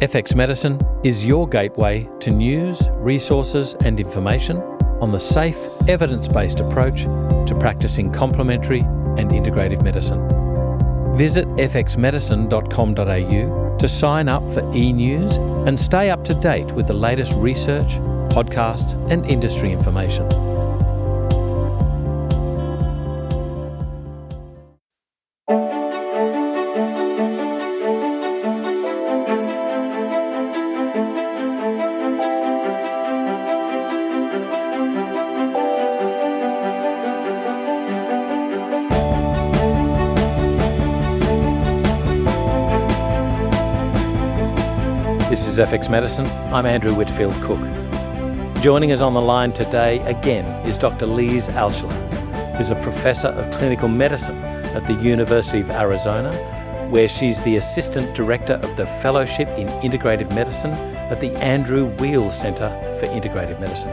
FX Medicine is your gateway to news, resources and information on the safe, evidence-based approach to practicing complementary and integrative medicine. Visit fxmedicine.com.au to sign up for e-news and stay up to date with the latest research, podcasts and industry information. This is FX Medicine. I'm Andrew Whitfield Cook. Joining us on the line today again is Dr Lise Alschuler, who's a professor of clinical medicine at the University of Arizona, where she's the assistant director of the Fellowship in Integrative Medicine at the Andrew Weil Center for Integrative Medicine.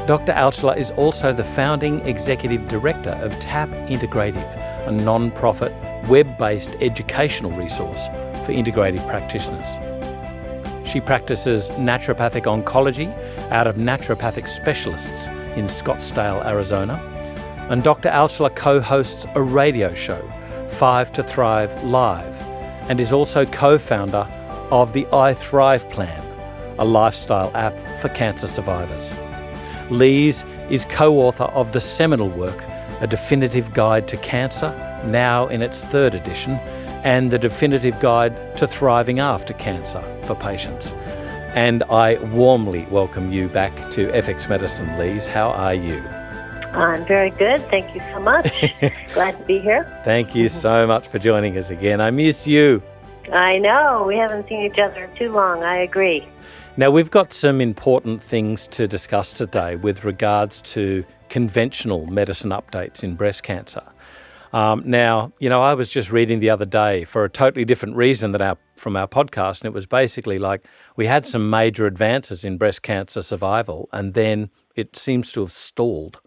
Dr Alschuler is also the founding executive director of TAP Integrative, a non-profit, web-based educational resource for integrative practitioners. She practices naturopathic oncology out of naturopathic specialists in Scottsdale, Arizona. And Dr. Alschuler co-hosts a radio show, 5 to Thrive Live, and is also co-founder of the I Thrive Plan, a lifestyle app for cancer survivors. Lise is co-author of the seminal work, A Definitive Guide to Cancer, now in its 3rd edition, and the Definitive Guide to Thriving After Cancer for patients. And I warmly welcome you back to FX Medicine, Lise. How are you? I'm very good. Thank you so much. Glad to be here. Thank you so much for joining us again. I miss you. I know. We haven't seen each other in too long. I agree. Now, we've got some important things to discuss today with regards to conventional medicine updates in breast cancer. Now, I was just reading the other day for a totally different reason from our podcast, and it was basically like we had some major advances in breast cancer survival, and then it seems to have stalled.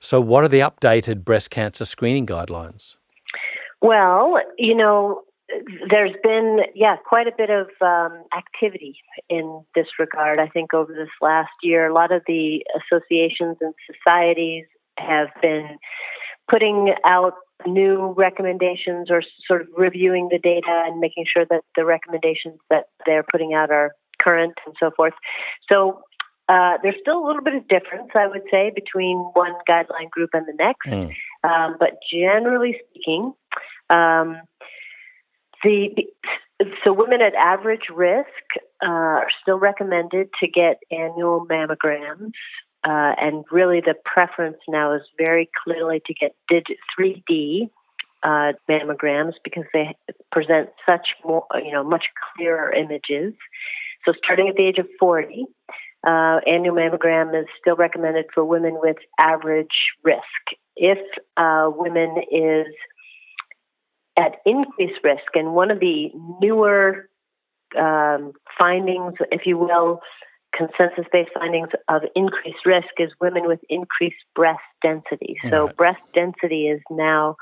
So what are the updated breast cancer screening guidelines? Well, there's been, quite a bit of activity in this regard. I think over this last year, a lot of the associations and societies have been putting out new recommendations or sort of reviewing the data and making sure that the recommendations that they're putting out are current and so forth. So there's still a little bit of difference, I would say, between one guideline group and the next. But generally speaking, so women at average risk are still recommended to get annual mammograms. And really the preference now is very clearly to get 3D mammograms because they present such more, much clearer images. So starting at the age of 40, annual mammogram is still recommended for women with average risk. If women is at increased risk, and one of the newer findings, if you will, consensus-based findings of increased risk is women with increased breast density. So breast density is now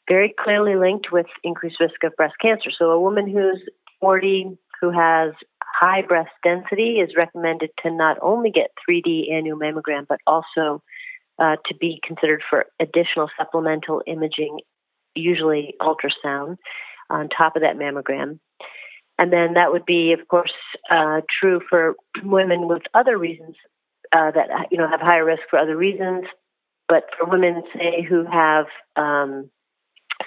very clearly linked with increased risk of breast cancer. So a woman who's 40 who has high breast density is recommended to not only get 3D annual mammogram, but also to be considered for additional supplemental imaging, usually ultrasound, on top of that mammogram. And then that would be, of course, true for women with other reasons that have higher risk for other reasons. But for women, say, who have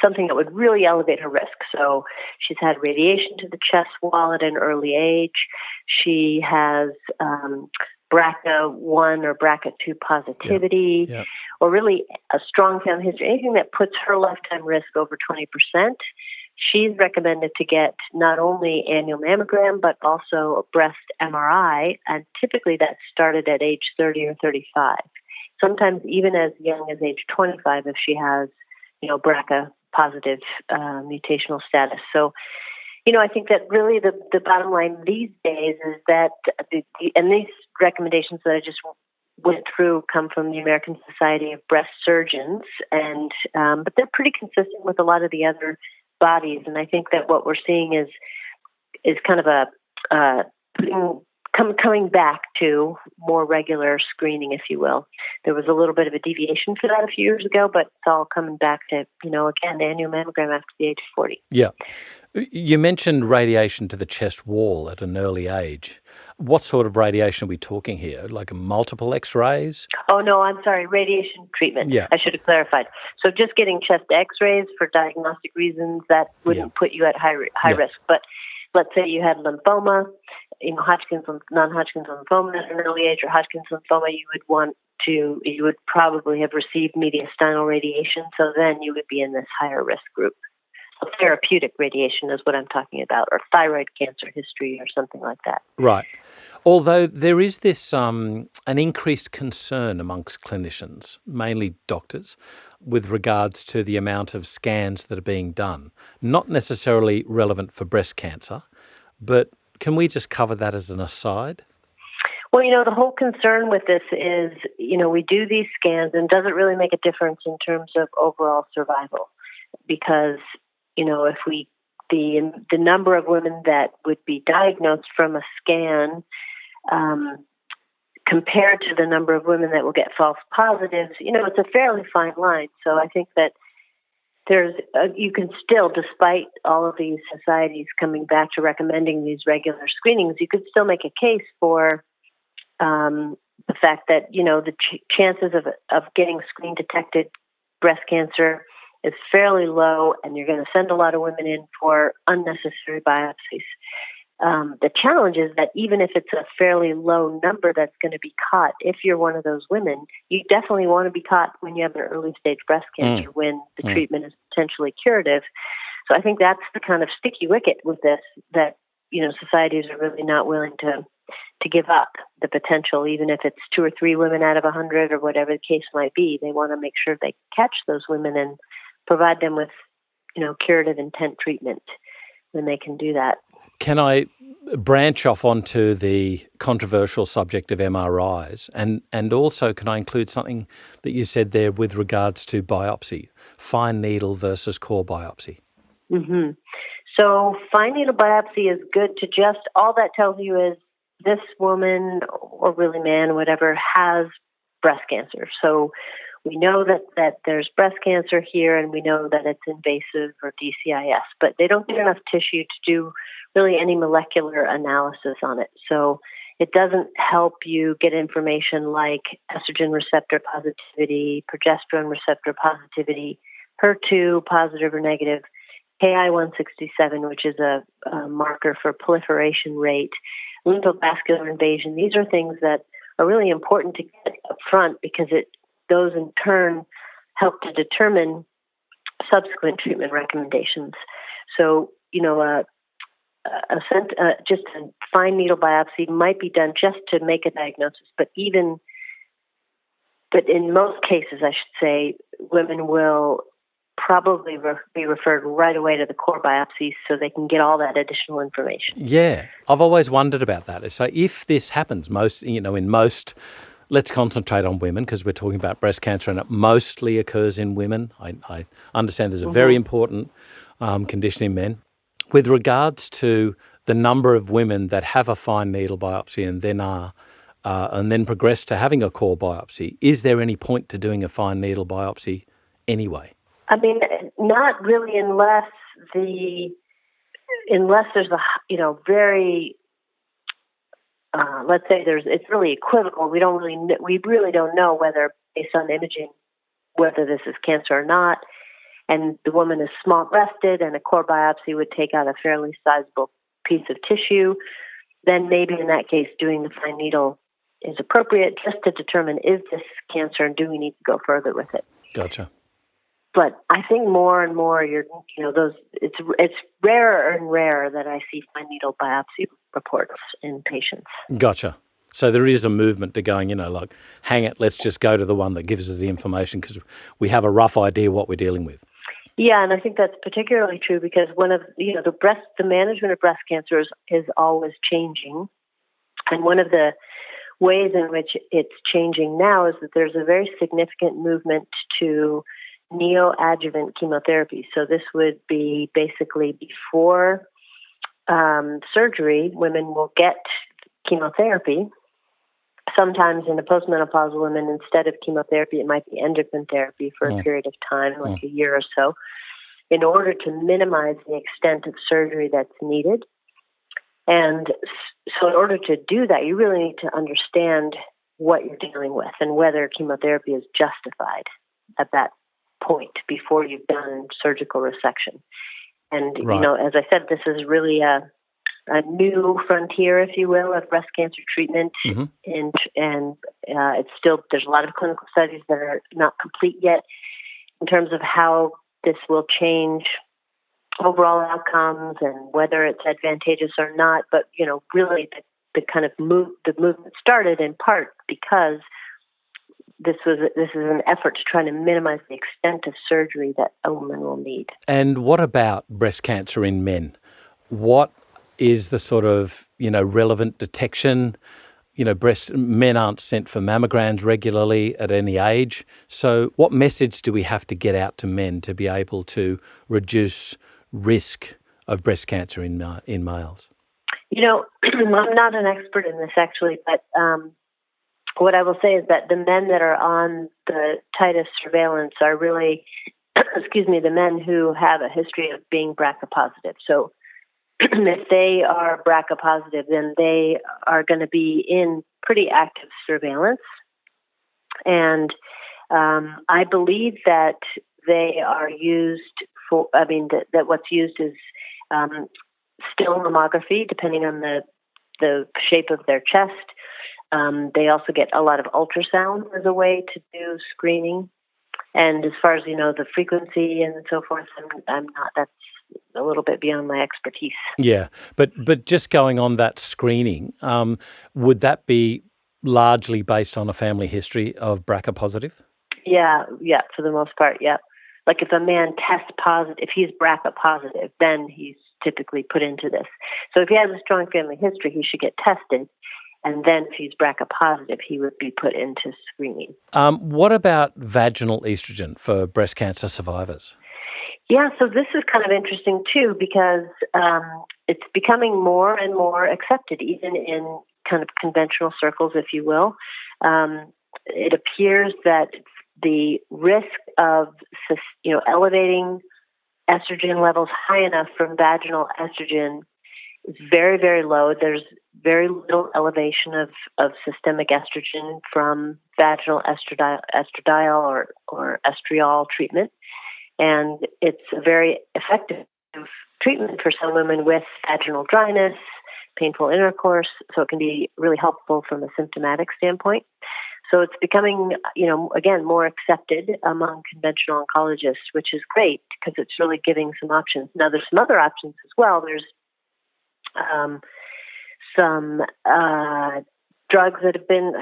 something that would really elevate her risk. So she's had radiation to the chest wall at an early age. She has BRCA1 or BRCA2 positivity, or really a strong family history, anything that puts her lifetime risk over 20%. She's recommended to get not only annual mammogram, but also a breast MRI, and typically that's started at age 30 or 35. Sometimes even as young as age 25 if she has, BRCA positive mutational status. So, I think that really the bottom line these days is that, and these recommendations that I just went through come from the American Society of Breast Surgeons, and but they're pretty consistent with a lot of the other bodies. And I think that what we're seeing is kind of a coming back to more regular screening, if you will. There was a little bit of a deviation for that a few years ago, but it's all coming back to, again, annual mammogram after the age of 40. Yeah. You mentioned radiation to the chest wall at an early age. What sort of radiation are we talking here? Like multiple X-rays? Oh, no, I'm sorry, radiation treatment. Yeah. I should have clarified. So just getting chest X-rays for diagnostic reasons, that wouldn't put you at high risk. But let's say you had lymphoma, non-Hodgkin's lymphoma at an early age, or Hodgkin's lymphoma, you would probably have received mediastinal radiation, so then you would be in this higher risk group. So therapeutic radiation is what I'm talking about, or thyroid cancer history or something like that. Right. Although there is this an increased concern amongst clinicians, mainly doctors, with regards to the amount of scans that are being done. Not necessarily relevant for breast cancer, but can we just cover that as an aside? Well, the whole concern with this is, we do these scans and does it really make a difference in terms of overall survival? Because, if the number of women that would be diagnosed from a scan compared to the number of women that will get false positives, it's a fairly fine line. So I think that you can still, despite all of these societies coming back to recommending these regular screenings, you could still make a case for the fact that, the chances of getting screen-detected breast cancer is fairly low, and you're going to send a lot of women in for unnecessary biopsies. The challenge is that even if it's a fairly low number that's going to be caught, if you're one of those women, you definitely want to be caught when you have an early-stage breast cancer, when the treatment is potentially curative. So I think that's the kind of sticky wicket with this, that, societies are really not willing to give up the potential, even if it's 2 or 3 women out of 100 or whatever the case might be. They want to make sure they catch those women and provide them with, curative intent treatment when they can do that. Can I branch off onto the controversial subject of MRIs? And also, can I include something that you said there with regards to biopsy, fine needle versus core biopsy? Mm-hmm. So fine needle biopsy is good to all that tells you is this woman, or really man, whatever, has breast cancer. So we know that there's breast cancer here, and we know that it's invasive or DCIS, but they don't get enough tissue to do really any molecular analysis on it. So it doesn't help you get information like estrogen receptor positivity, progesterone receptor positivity, HER2 positive or negative, KI-167, which is a marker for proliferation rate, lymphovascular invasion. These are things that are really important to get up front, because those in turn help to determine subsequent treatment recommendations. So, just a fine needle biopsy might be done just to make a diagnosis, but in most cases, I should say, women will probably be referred right away to the core biopsies so they can get all that additional information. Yeah, I've always wondered about that. So if this happens, let's concentrate on women because we're talking about breast cancer and it mostly occurs in women. I understand there's a very important condition in men. With regards to the number of women that have a fine needle biopsy and then progress to having a core biopsy, is there any point to doing a fine needle biopsy anyway? I mean, not really, unless there's a very let's say it's really equivocal. We really don't know whether, based on imaging, whether this is cancer or not. And the woman is small-breasted, and a core biopsy would take out a fairly sizable piece of tissue. Then maybe in that case, doing the fine needle is appropriate, just to determine, is this cancer and do we need to go further with it? Gotcha. But I think more and more, it's rarer and rarer that I see fine needle biopsy reports in patients. Gotcha. So there is a movement to going, hang it, let's just go to the one that gives us the information because we have a rough idea what we're dealing with. Yeah, and I think that's particularly true because one of the management of breast cancer is always changing, and one of the ways in which it's changing now is that there's a very significant movement to neoadjuvant chemotherapy. So this would be basically before surgery, women will get chemotherapy. Sometimes in the postmenopausal women, instead of chemotherapy, it might be endocrine therapy for a period of time, like a year or so, in order to minimize the extent of surgery that's needed. And so in order to do that, you really need to understand what you're dealing with and whether chemotherapy is justified at that point before you've done surgical resection. And, as I said, this is really a new frontier, if you will, of breast cancer treatment. And it's still, there's a lot of clinical studies that are not complete yet in terms of how this will change overall outcomes and whether it's advantageous or not. But, really the kind of the movement started in part because this is an effort to try to minimize the extent of surgery that a woman will need. And what about breast cancer in men? What is the sort of, relevant detection? Men aren't sent for mammograms regularly at any age. So what message do we have to get out to men to be able to reduce risk of breast cancer in males? I'm not an expert in this actually, but what I will say is that the men that are on the tightest surveillance are really, the men who have a history of being BRCA positive. So if they are BRCA positive, then they are going to be in pretty active surveillance. And I believe that they are used for, that what's used is still mammography, depending on the shape of their chest. They also get a lot of ultrasound as a way to do screening. And as far as, the frequency and so forth, I'm not, that's a little bit beyond my expertise. Yeah, but just going on that screening, would that be largely based on a family history of BRCA positive? Yeah, for the most part, yeah. Like if a man tests positive, if he's BRCA positive, then he's typically put into this. So if he has a strong family history, he should get tested. And then if he's BRCA positive, he would be put into screening. What about vaginal estrogen for breast cancer survivors? Yeah, so this is kind of interesting too, because it's becoming more and more accepted, even in kind of conventional circles, if you will. It appears that the risk of, elevating estrogen levels high enough from vaginal estrogen is very, very low. There's very little elevation of systemic estrogen from vaginal estradiol or estriol treatment. And it's a very effective treatment for some women with vaginal dryness, painful intercourse, so it can be really helpful from a symptomatic standpoint. So it's becoming, again, more accepted among conventional oncologists, which is great because it's really giving some options. Now, there's some other options as well. There's some drugs that have been,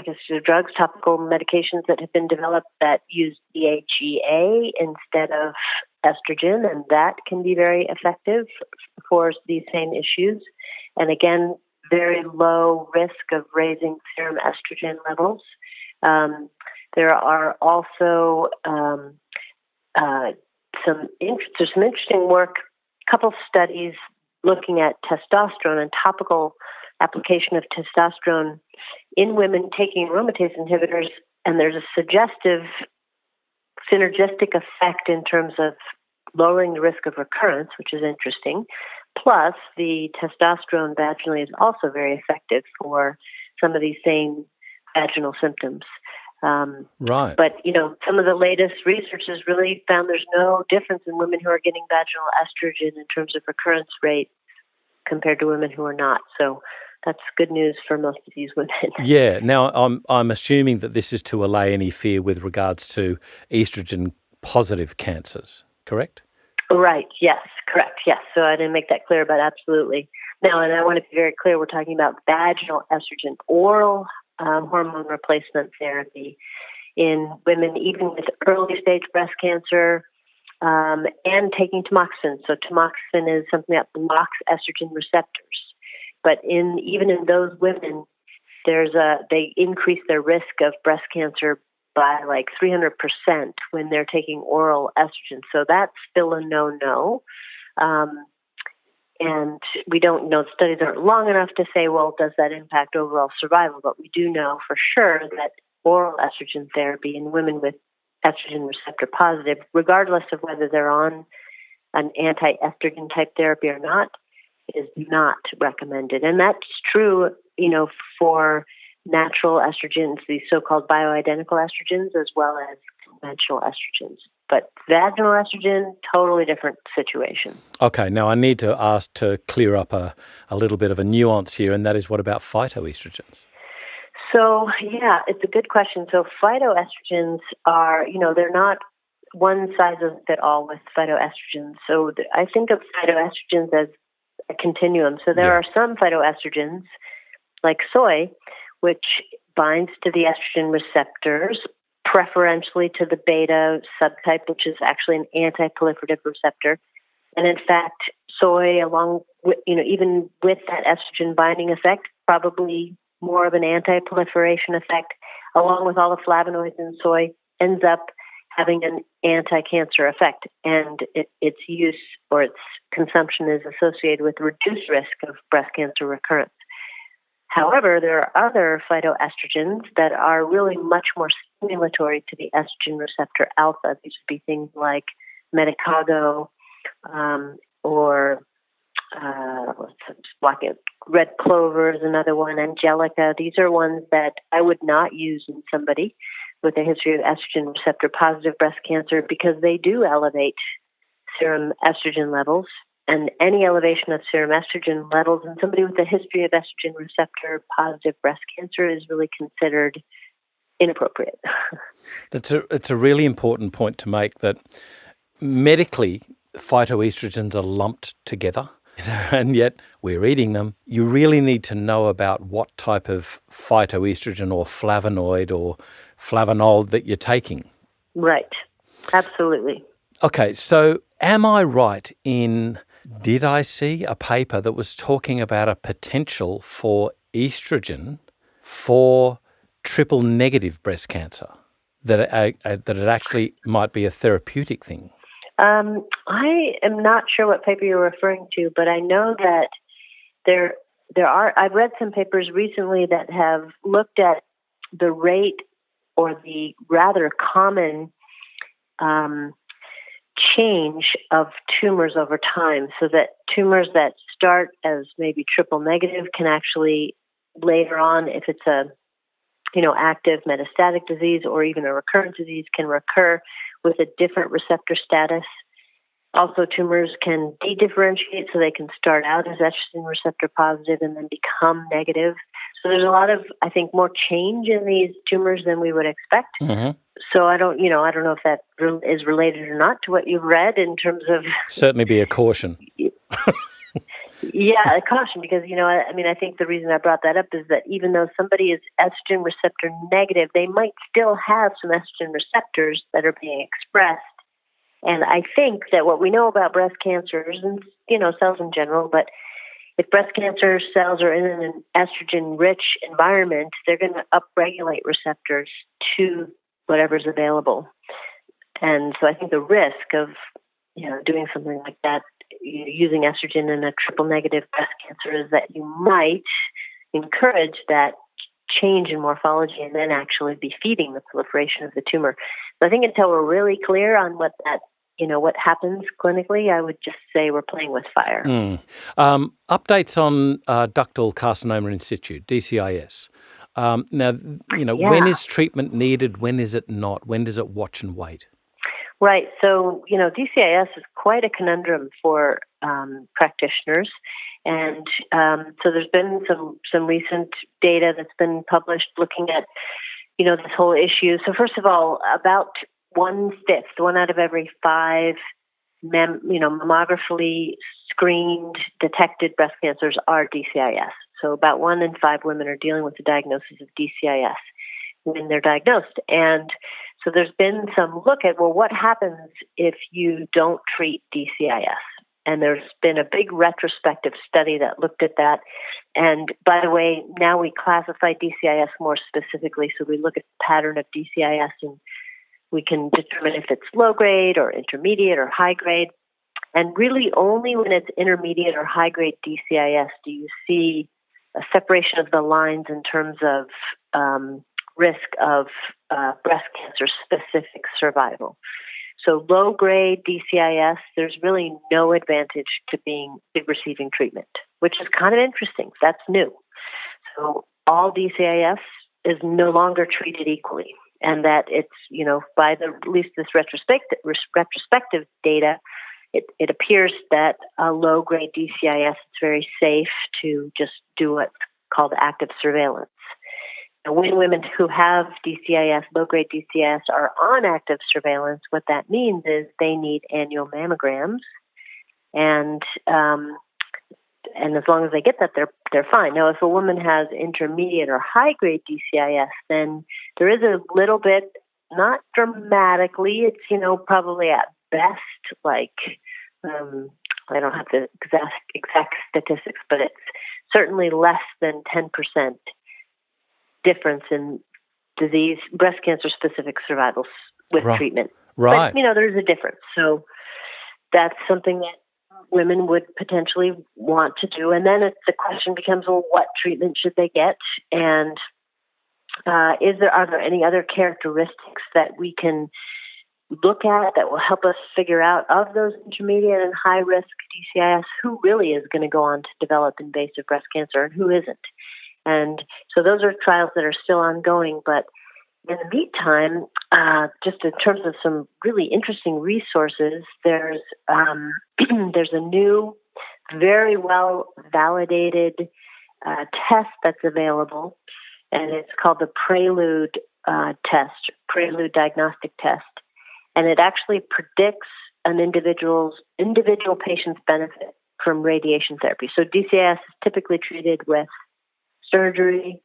topical medications that have been developed that use DHEA instead of estrogen, and that can be very effective for these same issues. And again, very low risk of raising serum estrogen levels. There are also some interesting work, a couple studies looking at testosterone and topical application of testosterone in women taking aromatase inhibitors, and there's a suggestive synergistic effect in terms of lowering the risk of recurrence, which is interesting. Plus, the testosterone vaginally is also very effective for some of these same vaginal symptoms. Right. But, some of the latest research has really found there's no difference in women who are getting vaginal estrogen in terms of recurrence rate compared to women who are not. So that's good news for most of these women. Yeah. Now, I'm assuming that this is to allay any fear with regards to estrogen-positive cancers, correct? Right. Yes. Correct. Yes. So I didn't make that clear, but absolutely. Now, and I want to be very clear, we're talking about vaginal estrogen, oral hormone replacement therapy in women, even with early stage breast cancer, and taking tamoxifen. So tamoxifen is something that blocks estrogen receptors. But even in those women, they increase their risk of breast cancer by like 300% when they're taking oral estrogen. So that's still a no-no. And we don't know, the studies aren't long enough to say, well, does that impact overall survival? But we do know for sure that oral estrogen therapy in women with estrogen receptor positive, regardless of whether they're on an anti-estrogen type therapy or not, is not recommended. And that's true, for natural estrogens, these so-called bioidentical estrogens, as well as conventional estrogens. But vaginal estrogen, totally different situation. Okay, now I need to ask to clear up a little bit of a nuance here, and that is, what about phytoestrogens? So, yeah, it's a good question. So phytoestrogens are, they're not one size doesn't fit all with phytoestrogens. So I think of phytoestrogens as a continuum. So there are some phytoestrogens, like soy, which binds to the estrogen receptors, preferentially to the beta subtype, which is actually an anti-proliferative receptor. And in fact, soy, along with, even with that estrogen binding effect, probably more of an anti-proliferation effect, along with all the flavonoids in soy, ends up having an anti-cancer effect. And its use or its consumption is associated with reduced risk of breast cancer recurrence. However, there are other phytoestrogens that are really much more stimulatory to the estrogen receptor alpha. These would be things like medicago or red clover is another one, angelica. These are ones that I would not use in somebody with a history of estrogen receptor positive breast cancer because they do elevate serum estrogen levels. And any elevation of serum estrogen levels in somebody with a history of estrogen receptor positive breast cancer is really considered inappropriate. It's a really important point to make, that medically phytoestrogens are lumped together, and yet we're eating them. You really need to know about what type of phytoestrogen or flavonoid or flavonol that you're taking. Right. Absolutely. Okay, so am I right in, did I see a paper that was talking about a potential for estrogen for triple negative breast cancer, that it actually might be a therapeutic thing? I am not sure what paper you're referring to, but I know that there are. I've read some papers recently that have looked at the rate or the rather common change of tumors over time, so that tumors that start as maybe triple negative can actually later on, if it's a active metastatic disease or even a recurrent disease, can recur with a different receptor status. Also, tumors can de-differentiate, so they can start out as estrogen receptor positive and then become negative. So there's a lot of, I think, more change in these tumors than we would expect. Mm-hmm. So I don't know if that is related or not to what you've read in terms of... Certainly be a caution. Yeah, a caution, because, I think the reason I brought that up is that even though somebody is estrogen receptor negative, they might still have some estrogen receptors that are being expressed. And I think that what we know about breast cancers and, cells in general, but if breast cancer cells are in an estrogen-rich environment, they're going to upregulate receptors to whatever's available. And so I think the risk of, doing something like that, using estrogen in a triple-negative breast cancer, is that you might encourage that change in morphology and then actually be feeding the proliferation of the tumor. So I think until we're really clear on what that, what happens clinically, I would just say we're playing with fire. Updates on ductal carcinoma in situ, DCIS. Now, when is treatment needed? When is it not? When does it watch and wait? Right. So, DCIS is quite a conundrum for practitioners. And so there's been some recent data that's been published looking at, this whole issue. So first of all, about 1/5, 1 out of every 5 mammographically screened detected breast cancers are DCIS. So about 1 in 5 women are dealing with the diagnosis of DCIS when they're diagnosed. And so there's been some look at, what happens if you don't treat DCIS? And there's been a big retrospective study that looked at that. And by the way, now we classify DCIS more specifically. So we look at the pattern of DCIS and we can determine if it's low grade or intermediate or high grade. And really only when it's intermediate or high-grade DCIS do you see a separation of the lines in terms of risk of breast cancer-specific survival. So low-grade DCIS, there's really no advantage to receiving treatment, which is kind of interesting. That's new. So all DCIS is no longer treated equally, and that it's, by at least this retrospective data, it appears that a low-grade DCIS is very safe to just do what's called active surveillance. And when women who have DCIS, low-grade DCIS, are on active surveillance, what that means is they need annual mammograms, and as long as they get that, they're fine. Now, if a woman has intermediate or high-grade DCIS, then there is a little bit, not dramatically, it's, probably at best, like, I don't have the exact statistics, but it's certainly less than 10% difference in breast cancer-specific survivals with treatment. Right. But, there's a difference. So that's something that women would potentially want to do. And then the question becomes, well, what treatment should they get? And are there any other characteristics that we can look at that will help us figure out, of those intermediate and high-risk DCIS, who really is going to go on to develop invasive breast cancer and who isn't? And so those are trials that are still ongoing. But in the meantime, just in terms of some really interesting resources, there's a new, very well validated test that's available, and it's called the Prelude diagnostic test, and it actually predicts an individual patient's benefit from radiation therapy. So DCIS is typically treated with surgery,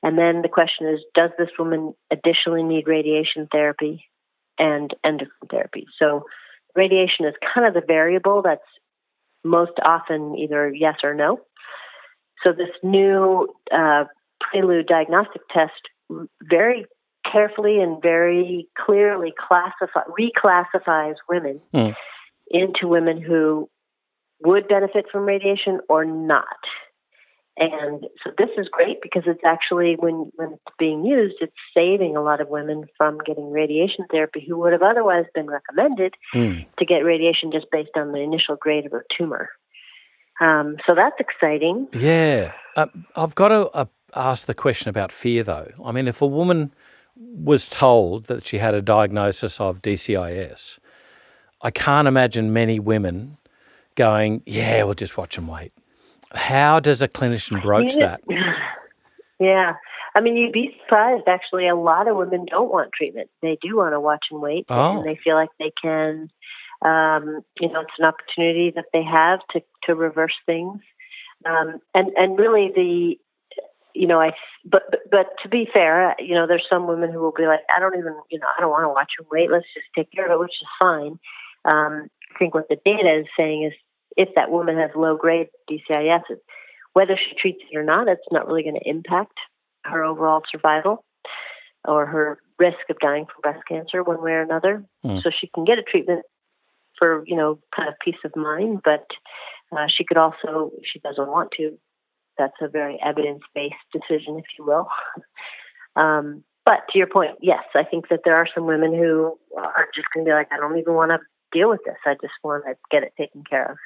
and then the question is, does this woman additionally need radiation therapy and endocrine therapy? So radiation is kind of the variable that's most often either yes or no. So this new Prelude diagnostic test very carefully and very clearly reclassifies women into women who would benefit from radiation or not. And so this is great because it's actually, when it's being used, it's saving a lot of women from getting radiation therapy who would have otherwise been recommended to get radiation just based on the initial grade of a tumor. So that's exciting. Yeah. I've got to ask the question about fear, though. I mean, if a woman was told that she had a diagnosis of DCIS, I can't imagine many women going, yeah, we'll just watch and wait. How does a clinician broach that? Yeah. I mean, you'd be surprised. Actually, a lot of women don't want treatment. They do want to watch and wait, and they feel like they can, it's an opportunity that they have to reverse things. And really but to be fair, there's some women who will be like, I don't want to watch and wait. Let's just take care of it, which is fine. I think what the data is saying is, if that woman has low-grade DCIS, whether she treats it or not, it's not really going to impact her overall survival or her risk of dying from breast cancer one way or another. So she can get a treatment for, kind of peace of mind, but she could also, if she doesn't want to, that's a very evidence-based decision, if you will. But to your point, yes, I think that there are some women who are just going to be like, I don't even want to deal with this. I just want to get it taken care of.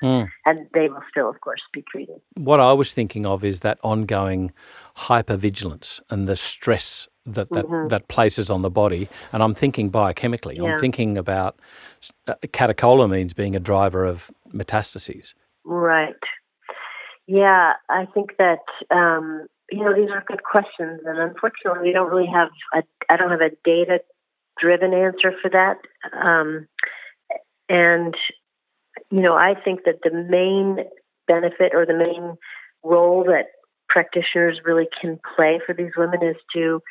And they will still, of course, be treated. What I was thinking of is that ongoing hypervigilance and the stress that places on the body. And I'm thinking biochemically. Yeah. I'm thinking about catecholamines being a driver of metastases. Right. Yeah, I think that, these are good questions. And unfortunately, we don't really have I don't have a data-driven answer for that. And, I think that the main benefit or the main role that practitioners really can play for these women is to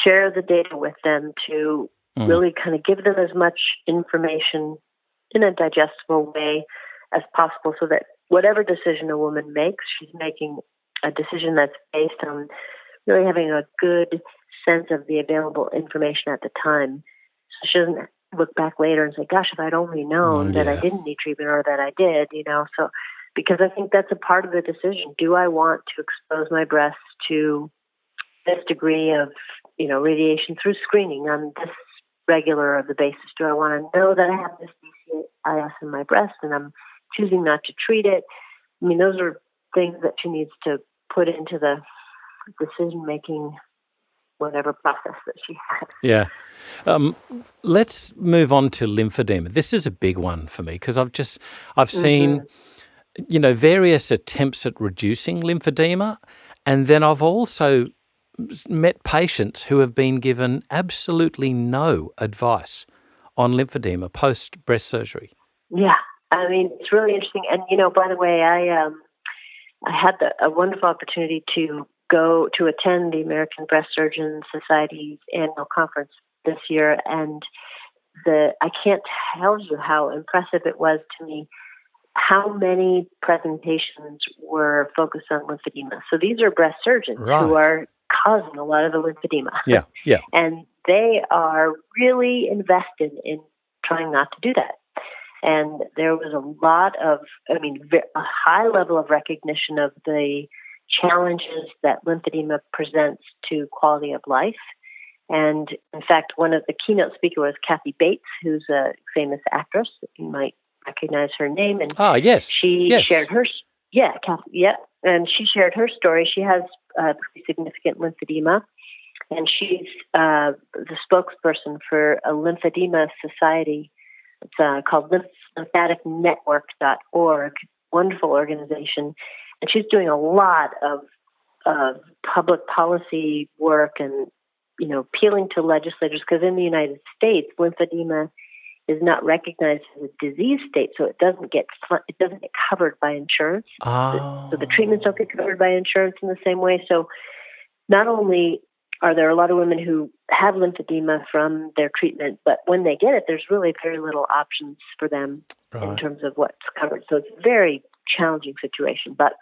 share the data with them, to really kind of give them as much information in a digestible way as possible, so that whatever decision a woman makes, she's making a decision that's based on really having a good sense of the available information at the time. So she doesn't look back later and say, gosh, if I'd only known that I didn't need treatment or that I did, so because I think that's a part of the decision. Do I want to expose my breasts to this degree of, radiation through screening on this regular of the basis? Do I want to know that I have this BCIS in my breast and I'm choosing not to treat it? I mean, those are things that she needs to put into the decision-making, whatever process that she has. Yeah. Let's move on to lymphedema. This is a big one for me because I've seen, various attempts at reducing lymphedema, and then I've also met patients who have been given absolutely no advice on lymphedema post-breast surgery. Yeah. I mean, it's really interesting. And, by the way, I had a wonderful opportunity to go to attend the American Breast Surgeon Society's annual conference this year. And I can't tell you how impressive it was to me how many presentations were focused on lymphedema. So these are breast surgeons who are causing a lot of the lymphedema. Yeah, yeah. And they are really invested in trying not to do that. And there was a lot of, a high level of recognition of the challenges that lymphedema presents to quality of life. And in fact, one of the keynote speakers was Kathy Bates, who's a famous actress. You might recognize her name. And she shared her, Kathy, and she shared her story. She has pretty significant lymphedema, and she's the spokesperson for a lymphedema society. It's called lymphaticnetwork.org, wonderful organization. And she's doing a lot of public policy work and, appealing to legislators, because in the United States, lymphedema is not recognized as a disease state, so it doesn't get covered by insurance. Oh. So the treatments don't get covered by insurance in the same way. So not only are there a lot of women who have lymphedema from their treatment, but when they get it, there's really very little options for them in terms of what's covered. So it's a very challenging situation. But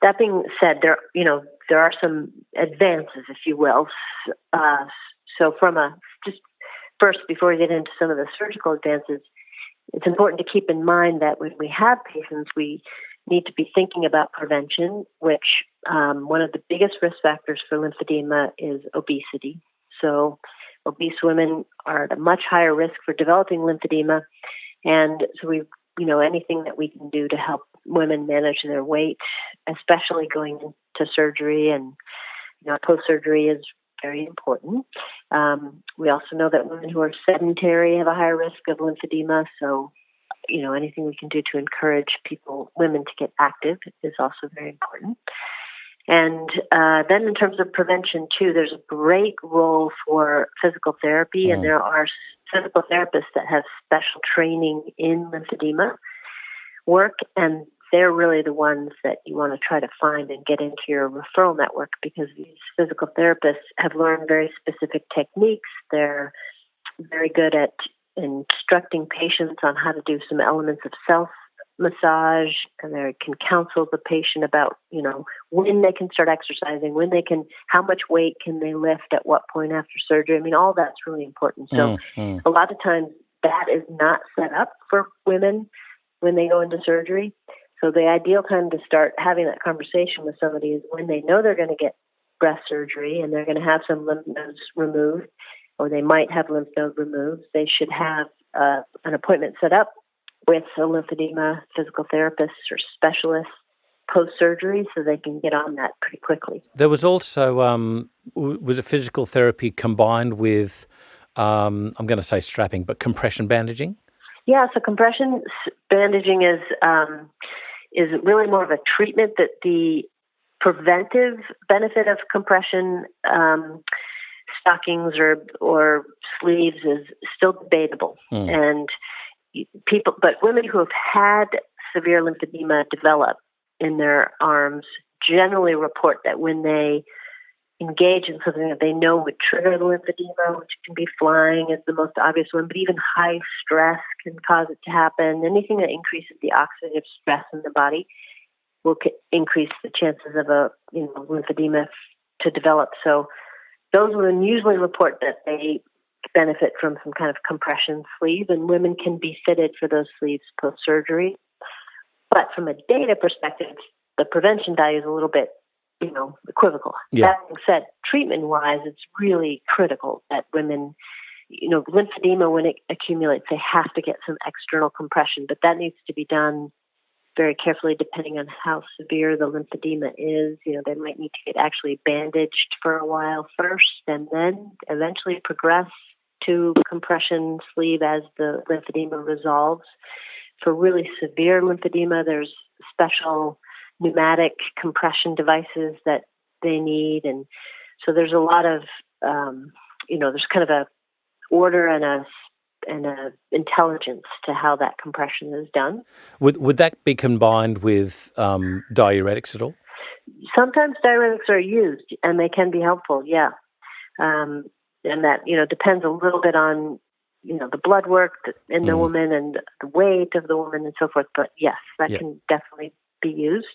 that being said, there are some advances, if you will. So just first, before we get into some of the surgical advances, it's important to keep in mind that when we have patients, we need to be thinking about prevention, which one of the biggest risk factors for lymphedema is obesity. So obese women are at a much higher risk for developing lymphedema. And so anything that we can do to help women manage their weight, especially going into surgery and post-surgery, is very important. We also know that women who are sedentary have a higher risk of lymphedema. So, anything we can do to encourage women to get active is also very important. And then in terms of prevention, too, there's a great role for physical therapy, and there are physical therapists that have special training in lymphedema work, and they're really the ones that you want to try to find and get into your referral network, because these physical therapists have learned very specific techniques. They're very good at instructing patients on how to do some elements of self-massage, and they can counsel the patient about, when they can start exercising, how much weight can they lift at what point after surgery. All that's really important. So a lot of times that is not set up for women when they go into surgery. So the ideal time to start having that conversation with somebody is when they know they're going to get breast surgery and they're going to have some lymph nodes removed, or they might have lymph node removed. They should have an appointment set up with a lymphedema physical therapist or specialist post-surgery so they can get on that pretty quickly. There was also, was it physical therapy combined with, I'm going to say strapping, but compression bandaging? Yeah, so compression bandaging is really more of a treatment. That the preventive benefit of compression stockings or sleeves is still debatable. And women who have had severe lymphedema develop in their arms generally report that when they engage in something that they know would trigger the lymphedema, which can be flying is the most obvious one, but even high stress can cause it to happen. Anything that increases the oxidative stress in the body will increase the chances of a lymphedema to develop. So those women usually report that they benefit from some kind of compression sleeve, and women can be fitted for those sleeves post-surgery. But from a data perspective, the prevention value is a little bit, equivocal. Yeah. That being said, treatment-wise, it's really critical that women, lymphedema, when it accumulates, they have to get some external compression, but that needs to be done very carefully depending on how severe the lymphedema is. They might need to get actually bandaged for a while first and then eventually progress to compression sleeve as the lymphedema resolves. For really severe lymphedema, there's special pneumatic compression devices that they need. And so there's a lot of, there's kind of a order and a intelligence to how that compression is done. Would that be combined with diuretics at all? Sometimes diuretics are used, and they can be helpful, yeah. And that, depends a little bit on, the blood work in the woman and the weight of the woman and so forth. But yes, that can definitely be used.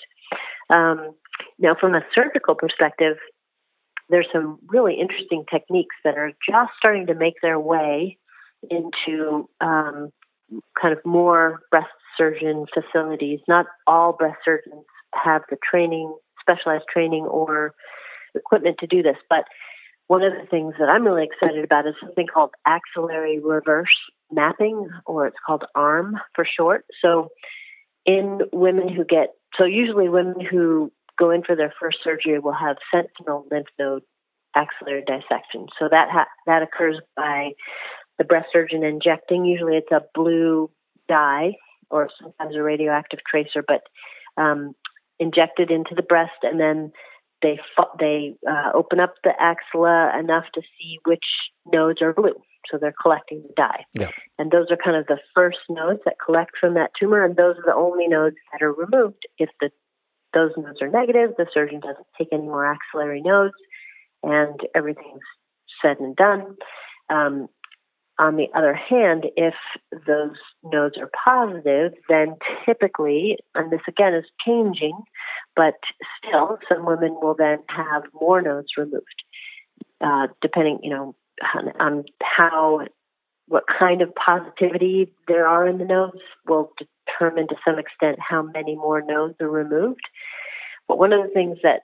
Now, from a surgical perspective, there's some really interesting techniques that are just starting to make their way into kind of more breast surgeon facilities. Not all breast surgeons have the specialized training or equipment to do this, but one of the things that I'm really excited about is something called axillary reverse mapping, or it's called ARM for short. So usually women who go in for their first surgery will have sentinel lymph node axillary dissection. So that occurs by the breast surgeon injecting. Usually it's a blue dye or sometimes a radioactive tracer, but injected into the breast, and then they open up the axilla enough to see which nodes are blue. So they're collecting the dye. Yeah. And those are kind of the first nodes that collect from that tumor, and those are the only nodes that are removed. If those nodes are negative, the surgeon doesn't take any more axillary nodes, and everything's said and done. On the other hand, if those nodes are positive, then typically, and this again is changing, but still, some women will then have more nodes removed, depending, on what kind of positivity there are in the nodes will determine to some extent how many more nodes are removed. But one of the things that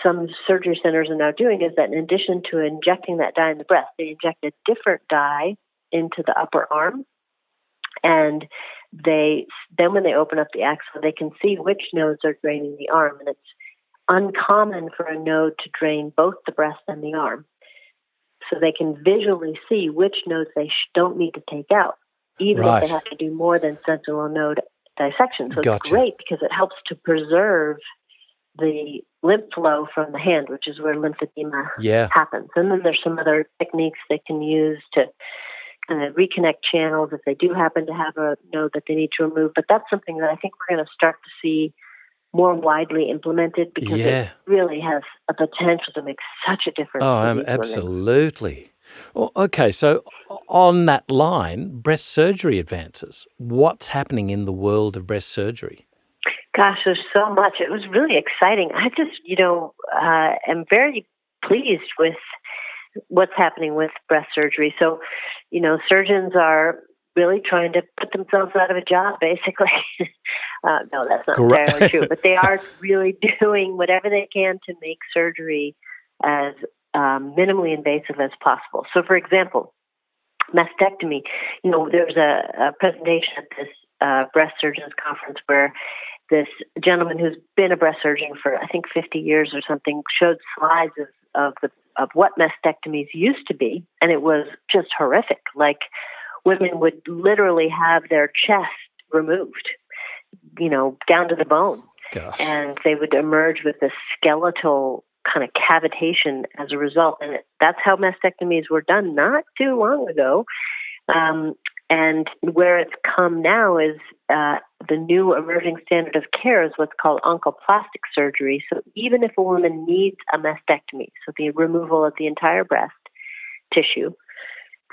some surgery centers are now doing is that in addition to injecting that dye in the breast, they inject a different dye into the upper arm. And then when they open up the axilla, they can see which nodes are draining the arm. And it's uncommon for a node to drain both the breast and the arm. So they can visually see which nodes they don't need to take out, even if they have to do more than sentinel node dissection. So it's great because it helps to preserve the lymph flow from the hand, which is where lymphedema happens. And then there's some other techniques they can use to kind of reconnect channels if they do happen to have a node that they need to remove. But that's something that I think we're going to start to see more widely implemented because it really has a potential to make such a difference. Oh, absolutely. Well, okay, so on that line, breast surgery advances. What's happening in the world of breast surgery? Gosh, there's so much. It was really exciting. I just, am very pleased with what's happening with breast surgery. So, surgeons are really trying to put themselves out of a job, basically. No, that's not entirely true. But they are really doing whatever they can to make surgery as minimally invasive as possible. So, for example, mastectomy. There was a presentation at this breast surgeons conference where this gentleman who's been a breast surgeon for, I think, 50 years or something, showed slides of what mastectomies used to be, and it was just horrific. Like, women would literally have their chest removed, down to the bone. Gosh. And they would emerge with this skeletal kind of cavitation as a result. And that's how mastectomies were done not too long ago. And where it's come now is the new emerging standard of care is what's called oncoplastic surgery. So even if a woman needs a mastectomy, so the removal of the entire breast tissue,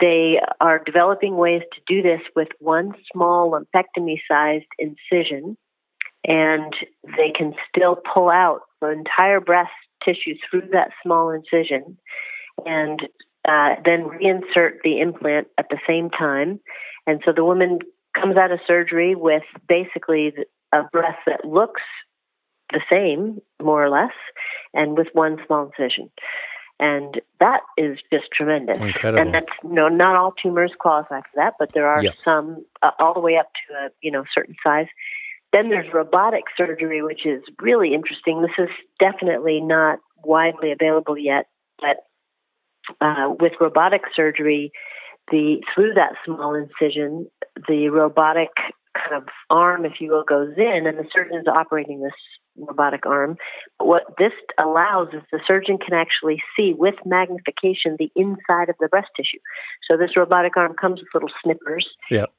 they are developing ways to do this with one small lumpectomy-sized incision, and they can still pull out the entire breast tissue through that small incision. And then reinsert the implant at the same time. And so the woman comes out of surgery with basically a breast that looks the same, more or less, and with one small incision. And that is just tremendous. Incredible. And that's, not all tumors qualify for that, but there are some all the way up to a certain size. Then there's robotic surgery, which is really interesting. This is definitely not widely available yet, but with robotic surgery, through that small incision, the robotic kind of arm, if you will, goes in, and the surgeon is operating this robotic arm. But what this allows is the surgeon can actually see with magnification the inside of the breast tissue. So this robotic arm comes with little snippers,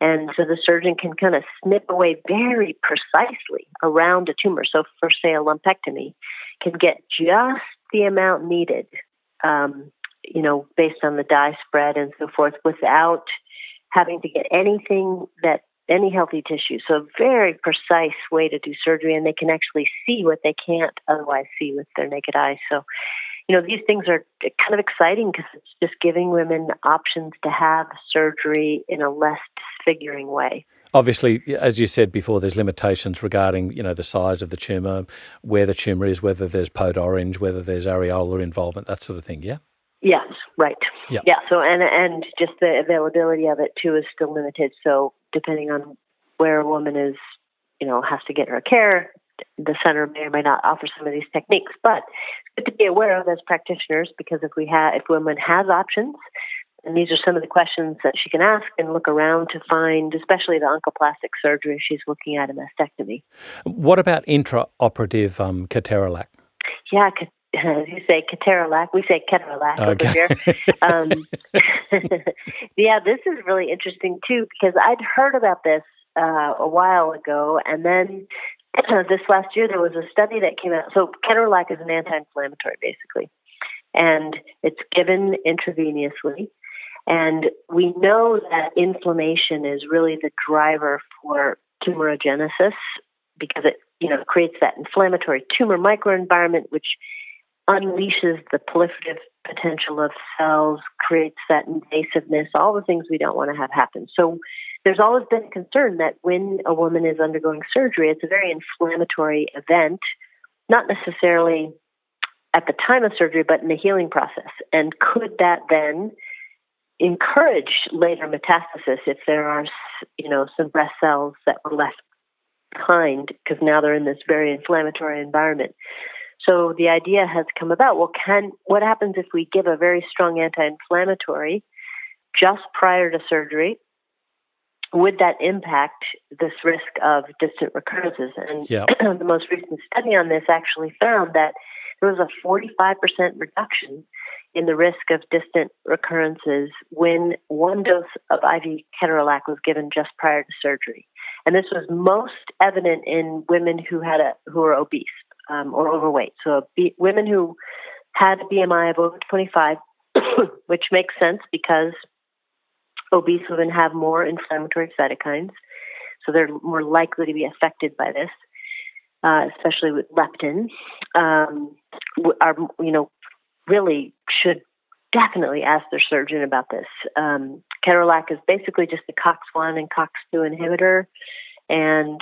and so the surgeon can kind of snip away very precisely around a tumor. So for, say, a lumpectomy, can get just the amount needed, based on the dye spread and so forth, without having to get any healthy tissue. So a very precise way to do surgery, and they can actually see what they can't otherwise see with their naked eye. So, these things are kind of exciting because it's just giving women options to have surgery in a less disfiguring way. Obviously, as you said before, there's limitations regarding, the size of the tumour, where the tumour is, whether there's pot orange, whether there's areolar involvement, that sort of thing, yeah? Yes, right. Yeah. Yeah. So, and just the availability of it too is still limited. So depending on where a woman is, has to get her care, the center may or may not offer some of these techniques. But it's good to be aware of as practitioners, because if women has options, and these are some of the questions that she can ask and look around to find, especially the oncoplastic surgery if she's looking at a mastectomy. What about intraoperative ketorolac? Yeah, as you say, ketorolac. We say ketorolac over here. Yeah, this is really interesting too, because I'd heard about this a while ago, and then this last year there was a study that came out. So ketorolac is an anti-inflammatory, basically, and it's given intravenously. And we know that inflammation is really the driver for tumorigenesis, because it creates that inflammatory tumor microenvironment, which unleashes the proliferative potential of cells, creates that invasiveness, all the things we don't want to have happen. So there's always been a concern that when a woman is undergoing surgery, it's a very inflammatory event, not necessarily at the time of surgery, but in the healing process. And could that then encourage later metastasis if there are, some breast cells that were left behind, because now they're in this very inflammatory environment? So the idea has come about, what happens if we give a very strong anti-inflammatory just prior to surgery? Would that impact this risk of distant recurrences? And the most recent study on this actually found that there was a 45% reduction in the risk of distant recurrences when one dose of IV ketorolac was given just prior to surgery. And this was most evident in women who were obese. Or overweight. So women who had a BMI of over 25, which makes sense because obese women have more inflammatory cytokines, so they're more likely to be affected by this, especially with leptin. Really should definitely ask their surgeon about this. Ketorolac is basically just a COX-1 and COX-2 inhibitor, and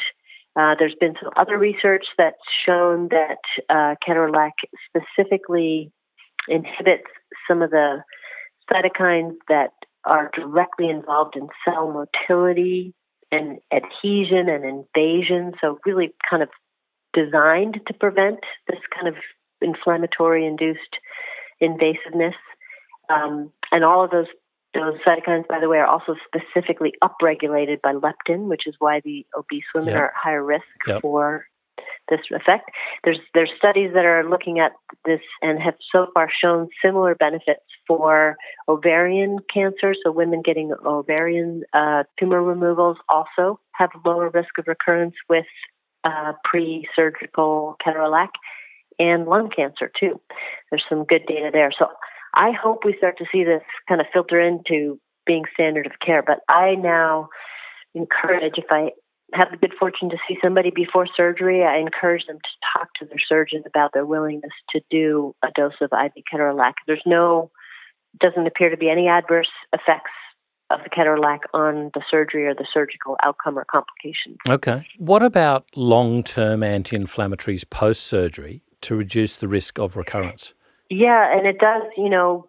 there's been some other research that's shown that ketorolac specifically inhibits some of the cytokines that are directly involved in cell motility and adhesion and invasion, so really kind of designed to prevent this kind of inflammatory-induced invasiveness. And all of those cytokines, by the way, are also specifically upregulated by leptin, which is why the obese women are at higher risk for this effect. There's studies that are looking at this and have so far shown similar benefits for ovarian cancer. So women getting ovarian tumor removals also have lower risk of recurrence with pre-surgical ketorolac, and lung cancer too. There's some good data there. So I hope we start to see this kind of filter into being standard of care. But I now encourage, if I have the good fortune to see somebody before surgery, I encourage them to talk to their surgeon about their willingness to do a dose of IV ketorolac. There's no doesn't appear to be any adverse effects of the ketorolac on the surgery or the surgical outcome or complications. Okay. What about long-term anti-inflammatories post-surgery to reduce the risk of recurrence? Yeah, and it does,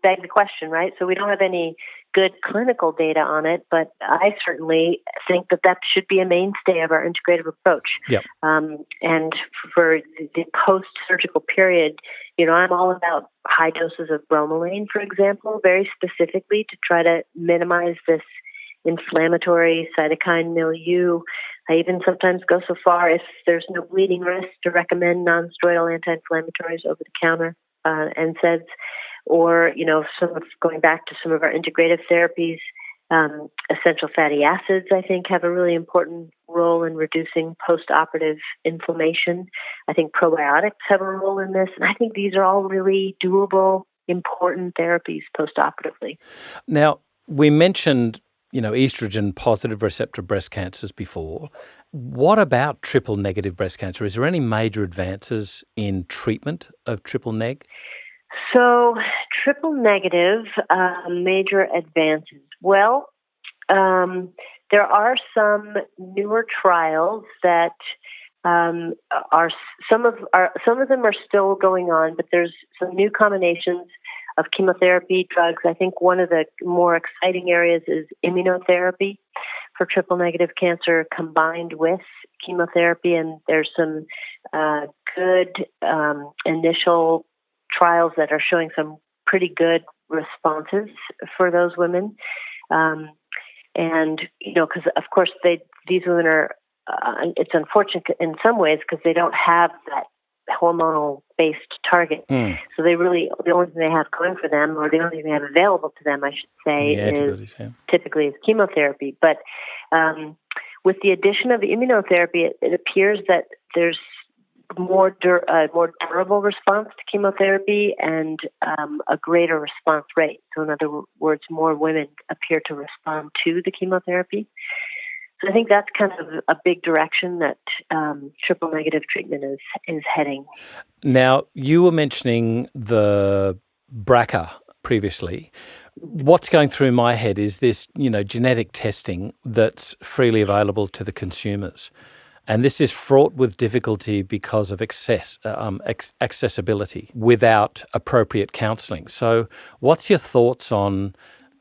beg the question, right? So we don't have any good clinical data on it, but I certainly think that should be a mainstay of our integrative approach. Yep. And for the post-surgical period, I'm all about high doses of bromelain, for example, very specifically to try to minimize this inflammatory cytokine milieu. I even sometimes go so far, if there's no bleeding risk, to recommend non-steroidal anti-inflammatories over the counter, NSAIDs, or, going back to some of our integrative therapies, essential fatty acids, I think, have a really important role in reducing post-operative inflammation. I think probiotics have a role in this, and I think these are all really doable, important therapies post-operatively. Now, we mentioned, estrogen positive receptor breast cancers before. What about triple negative breast cancer? Is there any major advances in treatment of triple neg? So, triple negative, major advances. Well, there are some newer trials that some of them are still going on, but there's some new combinations of chemotherapy drugs. I think one of the more exciting areas is immunotherapy for triple negative cancer combined with chemotherapy, and there's some good initial trials that are showing some pretty good responses for those women. And, because of course these women are, it's unfortunate in some ways because they don't have that hormonal-based target. So the only thing they have going for them, or the only thing they have available to them, I should say, typically is chemotherapy. But with the addition of immunotherapy, it appears that there's more durable response to chemotherapy and a greater response rate. So in other words, more women appear to respond to the chemotherapy. So I think that's kind of a big direction that triple negative treatment is heading. Now, you were mentioning the BRCA previously. What's going through my head is this, genetic testing that's freely available to the consumers. And this is fraught with difficulty because of accessibility without appropriate counselling. So what's your thoughts on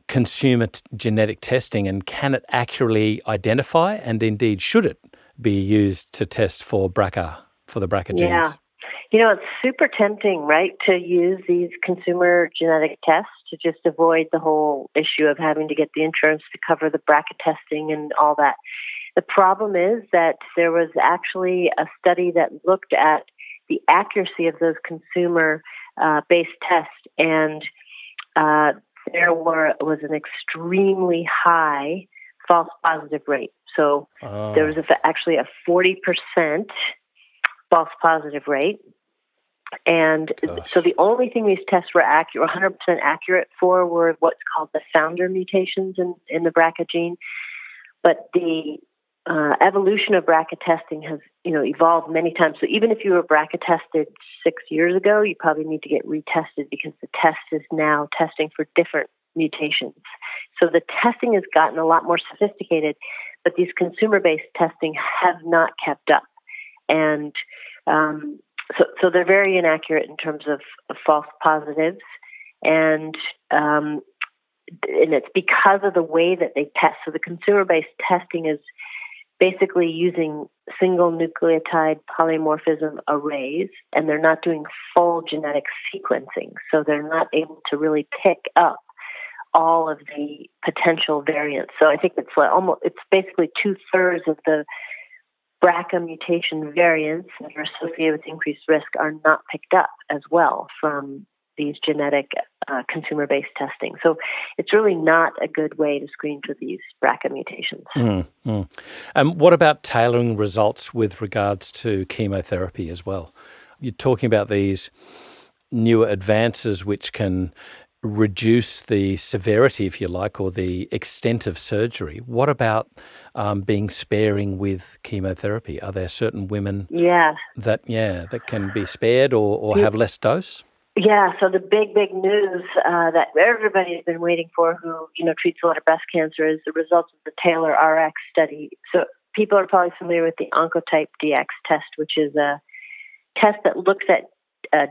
consumer genetic testing, and can it accurately identify, and indeed should it be used to test for BRCA, for the BRCA genes? Yeah. It's super tempting, right, to use these consumer genetic tests to just avoid the whole issue of having to get the insurance to cover the BRCA testing and all that. The problem is that there was actually a study that looked at the accuracy of those consumer-based tests, and there was an extremely high false positive rate. So there was actually a 40% false positive rate. And so the only thing these tests were 100% accurate for were what's called the founder mutations in the BRCA gene. But the evolution of BRCA testing has, evolved many times. So even if you were BRCA tested 6 years ago, you probably need to get retested because the test is now testing for different mutations. So the testing has gotten a lot more sophisticated, but these consumer-based testing have not kept up. And so they're very inaccurate in terms of false positives. And it's because of the way that they test. So the consumer-based testing is basically using single nucleotide polymorphism arrays, and they're not doing full genetic sequencing. So they're not able to really pick up all of the potential variants. So I think it's basically 2/3 of the BRCA mutation variants that are associated with increased risk are not picked up as well from these genetic consumer-based testing. So it's really not a good way to screen for these BRCA mutations. What about tailoring results with regards to chemotherapy as well? You're talking about these newer advances which can reduce the severity, if you like, or the extent of surgery. What about being sparing with chemotherapy? Are there certain women that can be spared or have less dose? Yeah, so the big news that everybody's been waiting for who, treats a lot of breast cancer is the results of the Taylor RX study. So people are probably familiar with the Oncotype DX test, which is a test that looks at the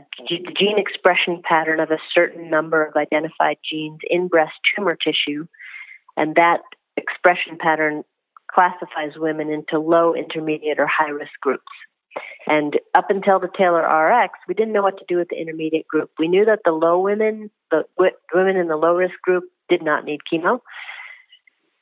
gene expression pattern of a certain number of identified genes in breast tumor tissue. And that expression pattern classifies women into low, intermediate, or high-risk groups. And up until the Taylor RX, we didn't know what to do with the intermediate group. We knew that the women in the low-risk group did not need chemo,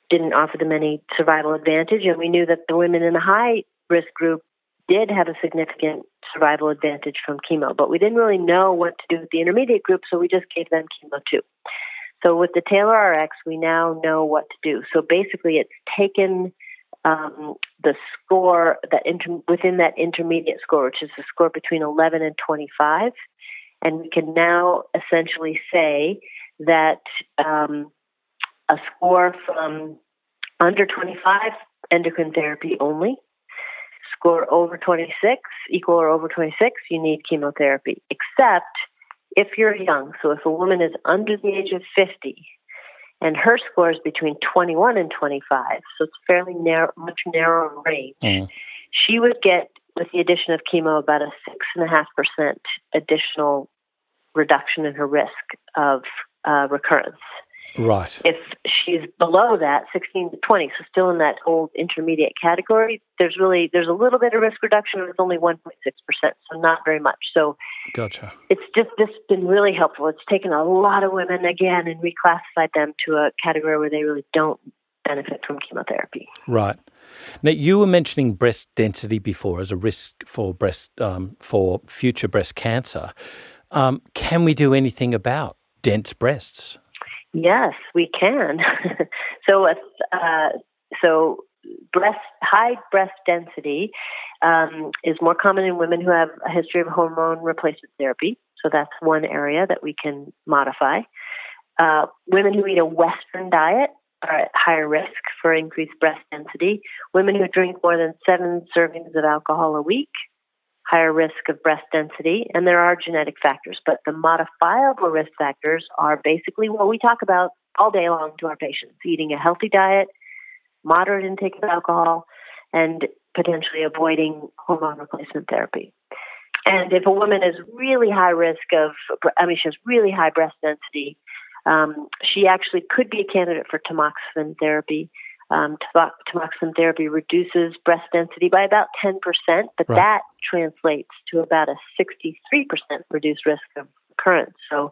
didn't offer them any survival advantage, and we knew that the women in the high-risk group did have a significant survival advantage from chemo. But we didn't really know what to do with the intermediate group, so we just gave them chemo too. So with the Taylor RX, we now know what to do. So basically, it's taken the score within that intermediate score, which is the score between 11 and 25, and we can now essentially say that a score from under 25, endocrine therapy only. Score over 26, equal or over 26, you need chemotherapy, except if you're young. So if a woman is under the age of 50 and her score is between 21 and 25, so it's fairly much narrower range, she would get, with the addition of chemo, about a 6.5% additional reduction in her risk of recurrence. Right. If she's below that, 16 to 20, so still in that old intermediate category, there's a little bit of risk reduction, but it's only 1.6%, so not very much. So gotcha. It's just been really helpful. It's taken a lot of women, again, and reclassified them to a category where they really don't benefit from chemotherapy. Right. Now, you were mentioning breast density before as a risk for for future breast cancer. Can we do anything about dense breasts? Yes, we can. So high breast density is more common in women who have a history of hormone replacement therapy. So that's one area that we can modify. Women who eat a Western diet are at higher risk for increased breast density. Women who drink more than 7 servings of alcohol a week, higher risk of breast density, and there are genetic factors. But the modifiable risk factors are basically what we talk about all day long to our patients: eating a healthy diet, moderate intake of alcohol, and potentially avoiding hormone replacement therapy. And if a woman is really high risk she has really high breast density, she actually could be a candidate for tamoxifen therapy. Tamoxifen therapy reduces breast density by about 10%, but Right. that translates to about a 63% reduced risk of recurrence. So,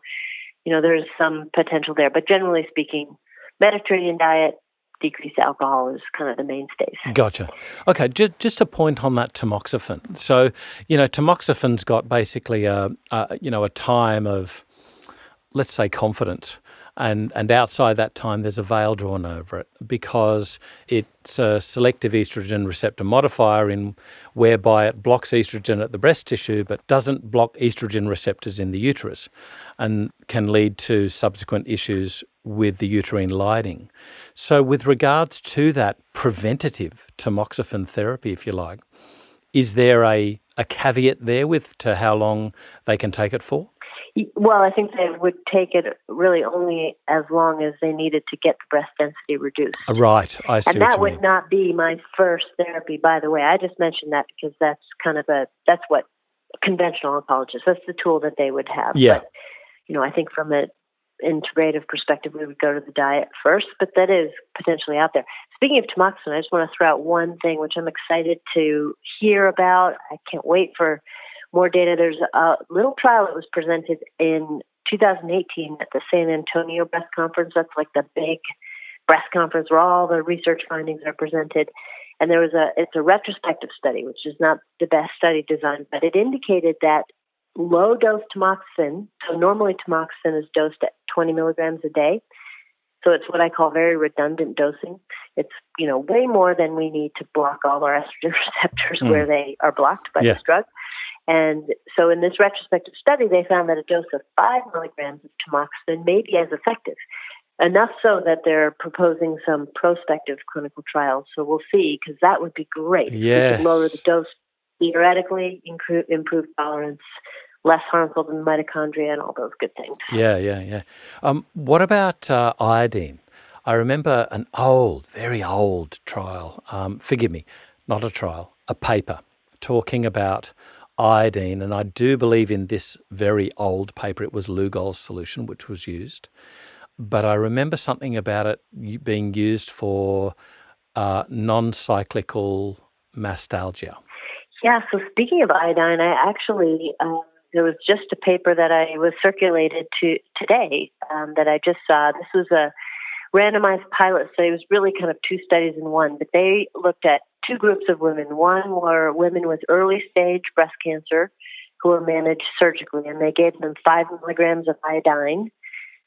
there's some potential there. But generally speaking, Mediterranean diet, decreased alcohol is kind of the mainstays. Gotcha. Okay, just a point on that tamoxifen. So, tamoxifen's got basically a time of, let's say, confidence. And outside that time, there's a veil drawn over it because it's a selective estrogen receptor modifier whereby it blocks estrogen at the breast tissue but doesn't block estrogen receptors in the uterus and can lead to subsequent issues with the uterine lining. So with regards to that preventative tamoxifen therapy, if you like, is there a caveat there to how long they can take it for? Well, I think they would take it really only as long as they needed to get the breast density reduced. Right, I see. And that would not be my first therapy, by the way. I just mentioned that because that's that's what conventional oncologists, that's the tool that they would have. Yeah. But, I think from an integrative perspective, we would go to the diet first, but that is potentially out there. Speaking of tamoxifen, I just want to throw out one thing, which I'm excited to hear about. I can't wait for more data. There's a little trial that was presented in 2018 at the San Antonio Breast Conference. That's like the big breast conference where all the research findings are presented. And it's a retrospective study, which is not the best study design, but it indicated that low-dose tamoxifen, so normally tamoxifen is dosed at 20 milligrams a day. So it's what I call very redundant dosing. It's, way more than we need to block all our estrogen receptors where they are blocked by this drug. And so in this retrospective study, they found that a dose of 5 milligrams of tamoxifen may be as effective, enough so that they're proposing some prospective clinical trials. So we'll see, because that would be great. Yes. If we could lower the dose, theoretically improve tolerance, less harmful than mitochondria and all those good things. Yeah. What about iodine? I remember an very old trial, forgive me, not a trial, a paper talking about iodine, and I do believe in this very old paper it was Lugol's solution which was used, but I remember something about it being used for non-cyclical mastalgia. Yeah, so speaking of iodine, I actually, there was just a paper that I was circulated to today that I just saw. This was a randomized pilot study. It was really kind of two studies in one, but they looked at two groups of women. One were women with early stage breast cancer who were managed surgically, and they gave them 5 milligrams of iodine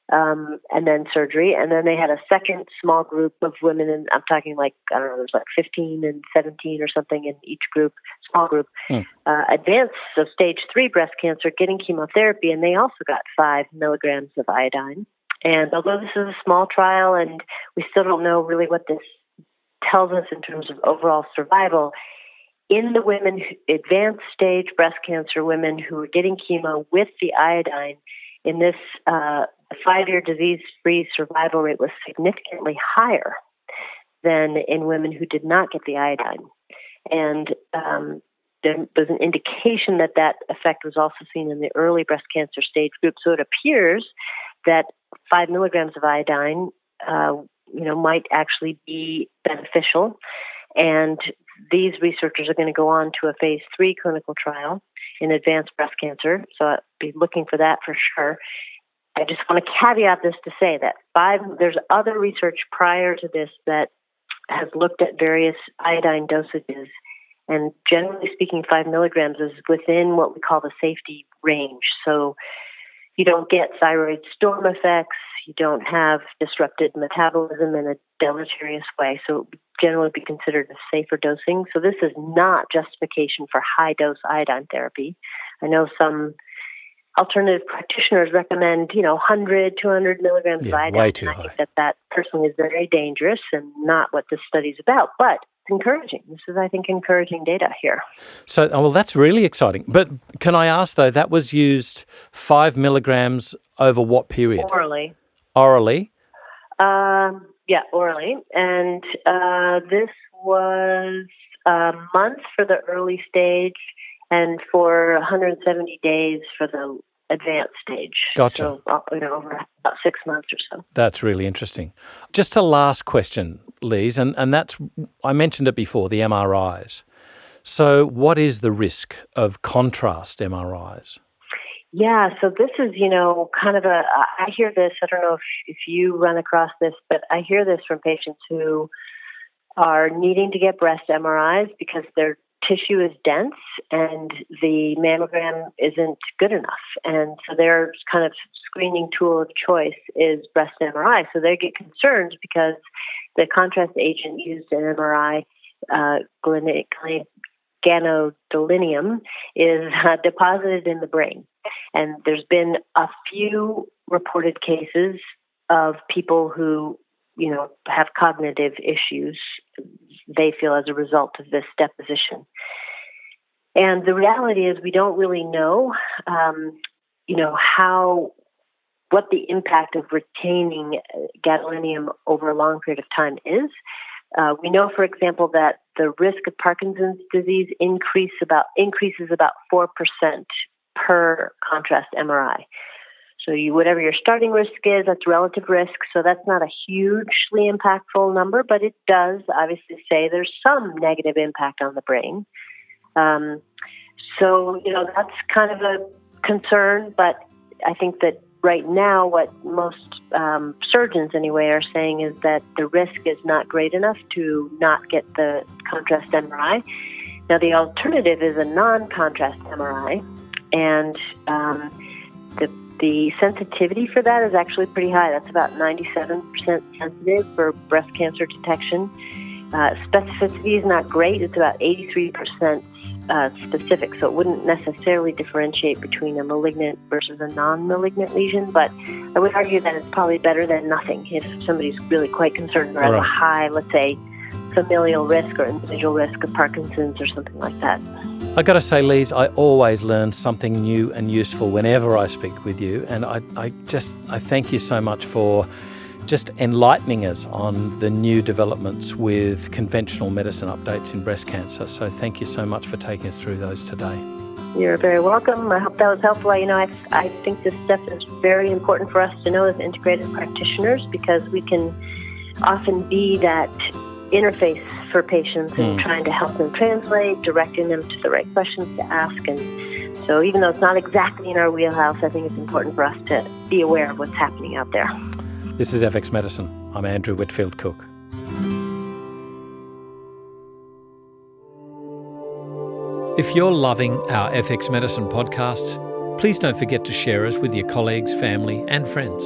and then surgery. And then they had a second small group of women, and I'm talking like, I don't know, there's like 15 and 17 or something in each group, small group, advanced, so stage 3 breast cancer, getting chemotherapy, and they also got 5 milligrams of iodine. And although this is a small trial and we still don't know really what this tells us in terms of overall survival, in the women, advanced stage breast cancer women who were getting chemo with the iodine, in this 5-year disease-free survival rate was significantly higher than in women who did not get the iodine. And there was an indication that that effect was also seen in the early breast cancer stage group. So it appears that 5 milligrams of iodine, might actually be beneficial. And these researchers are going to go on to a phase 3 clinical trial in advanced breast cancer. So I'll be looking for that for sure. I just want to caveat this to say that there's other research prior to this that has looked at various iodine dosages. And generally speaking, 5 milligrams is within what we call the safety range. So you don't get thyroid storm effects. You don't have disrupted metabolism in a deleterious way. So it would generally be considered a safer dosing. So this is not justification for high-dose iodine therapy. I know some alternative practitioners recommend, 100, 200 milligrams of iodine. Way too and I high. think that personally is very dangerous and not what this study is about. But it's encouraging. This is, I think, encouraging data here. So, well, that's really exciting. But can I ask, though, that was used 5 milligrams over what period? Orally. Orally? Orally. And this was a month for the early stage and for 170 days for the advanced stage. Gotcha. So, over about 6 months or so. That's really interesting. Just a last question, Lise, and that's, I mentioned it before, the MRIs. So what is the risk of contrast MRIs? Yeah, so this is, kind of I hear this, I don't know if you run across this, but I hear this from patients who are needing to get breast MRIs because their tissue is dense and the mammogram isn't good enough. And so their kind of screening tool of choice is breast MRI. So they get concerned because the contrast agent used in MRI, ganodilinium, is deposited in the brain. And there's been a few reported cases of people who, have cognitive issues, they feel, as a result of this deposition. And the reality is we don't really know, what the impact of retaining gadolinium over a long period of time is. We know, for example, that the risk of Parkinson's disease increases about 4% per contrast MRI. So whatever your starting risk is, that's relative risk. So that's not a hugely impactful number, but it does obviously say there's some negative impact on the brain. So that's kind of a concern, but I think that right now what most surgeons anyway are saying is that the risk is not great enough to not get the contrast MRI. Now the alternative is a non-contrast MRI, and the sensitivity for that is actually pretty high. That's about 97% sensitive for breast cancer detection. Specificity is not great. It's about 83% specific, so it wouldn't necessarily differentiate between a malignant versus a non-malignant lesion, but I would argue that it's probably better than nothing if somebody's really quite concerned or has a high, let's say, familial risk or individual risk of Parkinson's or something like that. I got to say, Lise, I always learn something new and useful whenever I speak with you, and I thank you so much for just enlightening us on the new developments with conventional medicine updates in breast cancer. So thank you so much for taking us through those today. You're very welcome. I hope that was helpful. I think this stuff is very important for us to know as integrative practitioners, because we can often be that interface for patients and trying to help them translate, directing them to the right questions to ask. And so even though it's not exactly in our wheelhouse, I think it's important for us to be aware of what's happening out there. This is FX Medicine. I'm Andrew Whitfield Cook. If you're loving our FX Medicine podcasts, please don't forget to share us with your colleagues, family and friends.